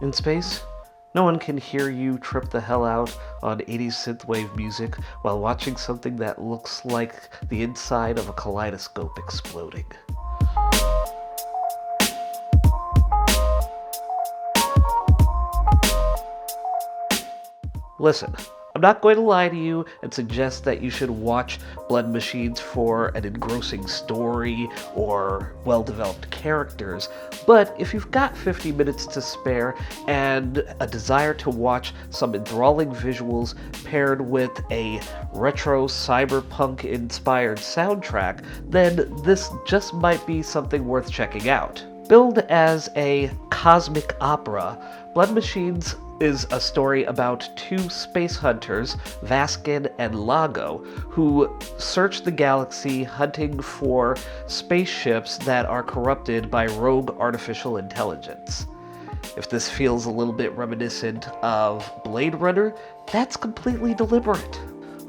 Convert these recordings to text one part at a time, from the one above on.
In space, no one can hear you trip the hell out on 80s synthwave music while watching something that looks like the inside of a kaleidoscope exploding. Listen, I'm not going to lie to you and suggest that you should watch Blood Machines for an engrossing story or well-developed characters, but if you've got 50 minutes to spare and a desire to watch some enthralling visuals paired with a retro cyberpunk-inspired soundtrack, then this just might be something worth checking out. Billed as a cosmic opera, Blood Machines is a story about two space hunters, Vaskin and Lago, who search the galaxy hunting for spaceships that are corrupted by rogue artificial intelligence. If this feels a little bit reminiscent of Blade Runner, that's completely deliberate.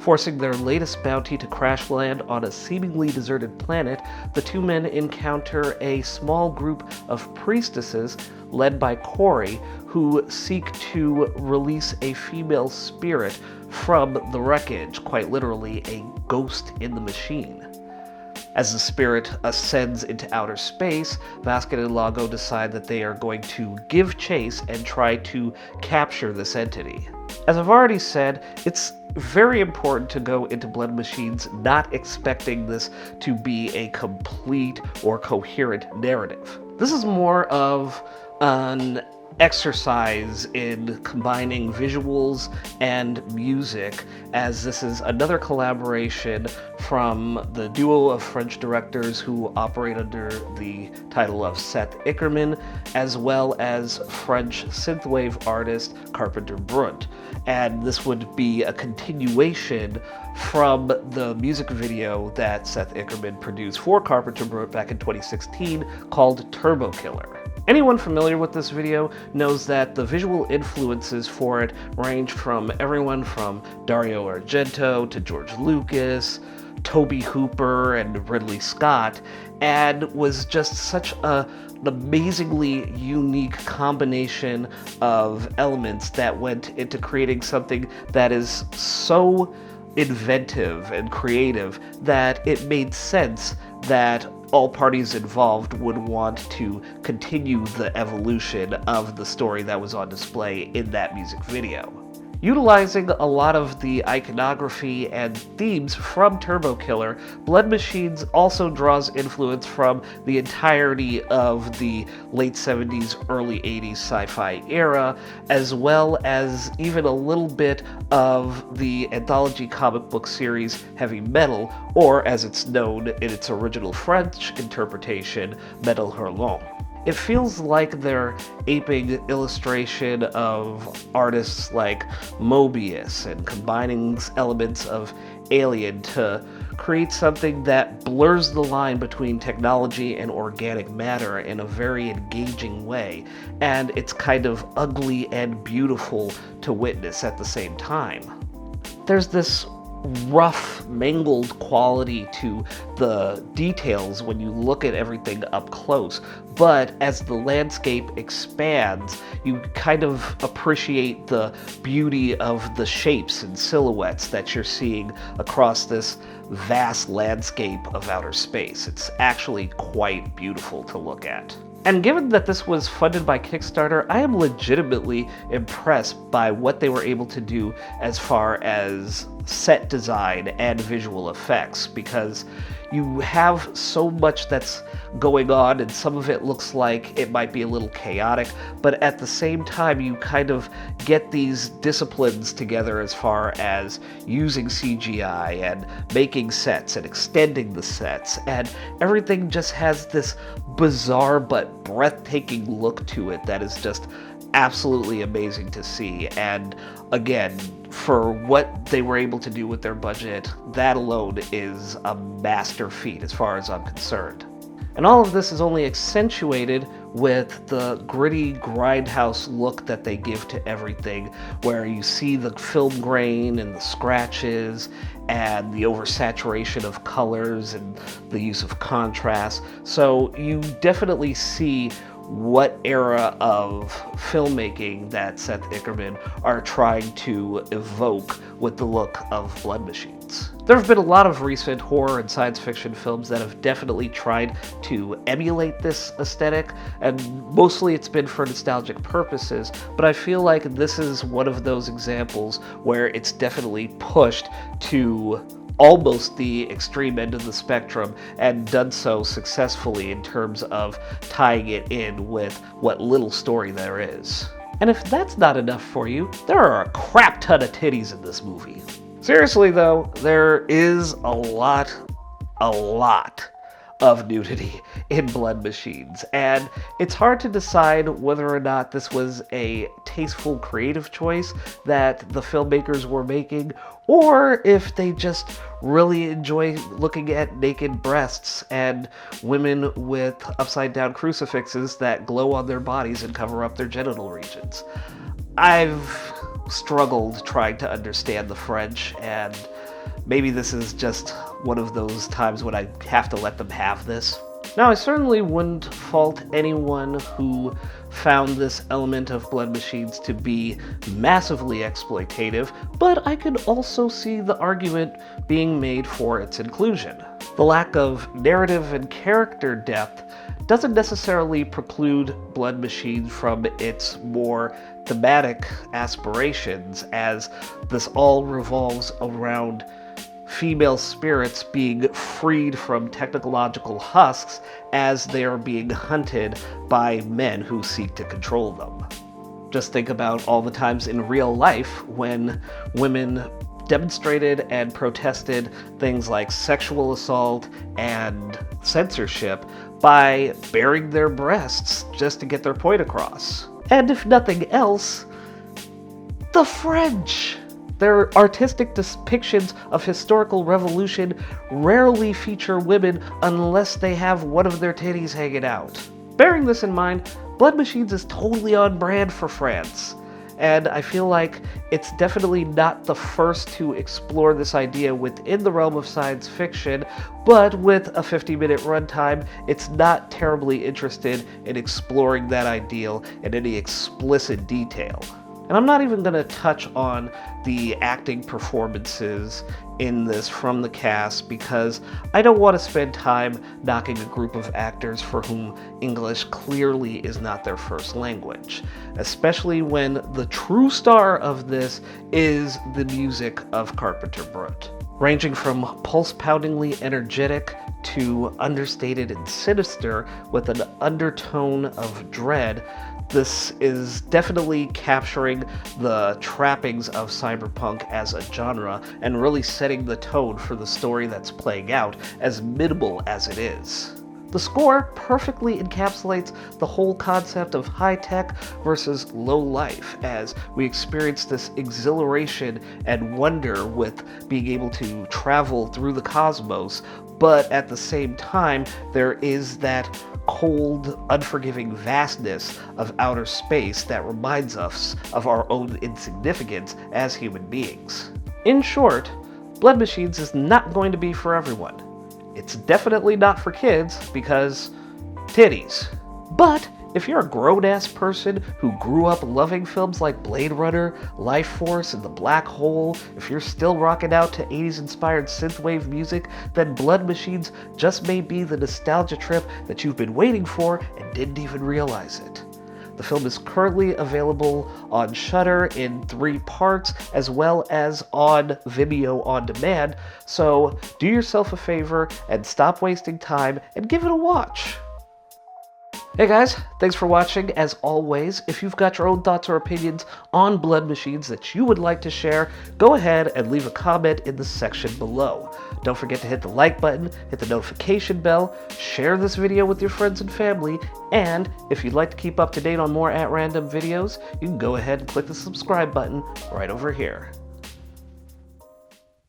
Forcing their latest bounty to crash land on a seemingly deserted planet, the two men encounter a small group of priestesses led by Corey, who seek to release a female spirit from the wreckage, quite literally a ghost in the machine. As the spirit ascends into outer space, Vaskin and Lago decide that they are going to give chase and try to capture this entity. As I've already said, it's very important to go into Blood Machines not expecting this to be a complete or coherent narrative. This is more of an exercise in combining visuals and music, as this is another collaboration from the duo of French directors who operate under the title of Seth Ickerman, as well as French synthwave artist Carpenter Brut. And this would be a continuation from the music video that Seth Ickerman produced for Carpenter Brut back in 2016 called Turbo Killer. Anyone familiar with this video knows that the visual influences for it range from everyone from Dario Argento to George Lucas, Tobe Hooper, and Ridley Scott, and was just such an amazingly unique combination of elements that went into creating something that is so inventive and creative that it made sense that all parties involved would want to continue the evolution of the story that was on display in that music video. Utilizing a lot of the iconography and themes from Turbo Killer, Blood Machines also draws influence from the entirety of the late 70s, early 80s sci-fi era, as well as even a little bit of the anthology comic book series Heavy Metal, or as it's known in its original French interpretation, Metal Hurlant. It feels like they're aping illustration of artists like Mobius and combining elements of Alien to create something that blurs the line between technology and organic matter in a very engaging way, and it's kind of ugly and beautiful to witness at the same time. There's this rough, mangled quality to the details when you look at everything up close, but as the landscape expands, you kind of appreciate the beauty of the shapes and silhouettes that you're seeing across this vast landscape of outer space. It's actually quite beautiful to look at. And given that this was funded by Kickstarter, I am legitimately impressed by what they were able to do as far as set design and visual effects, because you have so much that's going on and some of it looks like it might be a little chaotic, but at the same time you kind of get these disciplines together as far as using CGI and making sets and extending the sets, and everything just has this bizarre but breathtaking look to it that is just absolutely amazing to see. And again, for what they were able to do with their budget, that alone is a master feat as far as I'm concerned. And all of this is only accentuated with the gritty grindhouse look that they give to everything, where you see the film grain and the scratches and the oversaturation of colors and the use of contrast. So you definitely see what era of filmmaking that Seth Ickerman are trying to evoke with the look of Blood Machines. There have been a lot of recent horror and science fiction films that have definitely tried to emulate this aesthetic, and mostly it's been for nostalgic purposes, but I feel like this is one of those examples where it's definitely pushed to almost the extreme end of the spectrum and done so successfully in terms of tying it in with what little story there is. And if that's not enough for you, there are a crap ton of titties in this movie. Seriously though, there is a lot of nudity in Blood Machines, and it's hard to decide whether or not this was a tasteful creative choice that the filmmakers were making, or if they just really enjoy looking at naked breasts and women with upside-down crucifixes that glow on their bodies and cover up their genital regions. I've struggled trying to understand the French, and maybe this is just one of those times when I have to let them have this. Now, I certainly wouldn't fault anyone who found this element of Blood Machines to be massively exploitative, but I could also see the argument being made for its inclusion. The lack of narrative and character depth doesn't necessarily preclude Blood Machines from its more thematic aspirations, as this all revolves around female spirits being freed from technological husks as they are being hunted by men who seek to control them. Just think about all the times in real life when women demonstrated and protested things like sexual assault and censorship by baring their breasts just to get their point across. And if nothing else, the French! Their artistic depictions of historical revolution rarely feature women unless they have one of their titties hanging out. Bearing this in mind, Blood Machines is totally on brand for France, and I feel like it's definitely not the first to explore this idea within the realm of science fiction, but with a 50-minute runtime, it's not terribly interested in exploring that ideal in any explicit detail. And I'm not even going to touch on the acting performances in this from the cast, because I don't want to spend time knocking a group of actors for whom English clearly is not their first language, especially when the true star of this is the music of Carpenter Brut. Ranging from pulse-poundingly energetic to understated and sinister with an undertone of dread, this is definitely capturing the trappings of cyberpunk as a genre and really setting the tone for the story that's playing out, as minimal as it is. The score perfectly encapsulates the whole concept of high-tech versus low-life, as we experience this exhilaration and wonder with being able to travel through the cosmos, but at the same time, there is that cold, unforgiving vastness of outer space that reminds us of our own insignificance as human beings. In short, Blood Machines is not going to be for everyone. It's definitely not for kids, because titties. But if you're a grown-ass person who grew up loving films like Blade Runner, Life Force, and The Black Hole, if you're still rocking out to 80s-inspired synthwave music, then Blood Machines just may be the nostalgia trip that you've been waiting for and didn't even realize it. The film is currently available on Shudder in 3 parts, as well as on Vimeo on demand, so do yourself a favor and stop wasting time and give it a watch. Hey guys, thanks for watching. As always, if you've got your own thoughts or opinions on Blood Machines that you would like to share, go ahead and leave a comment in the section below. Don't forget to hit the like button, hit the notification bell, share this video with your friends and family, and if you'd like to keep up to date on more At Random videos, you can go ahead and click the subscribe button right over here.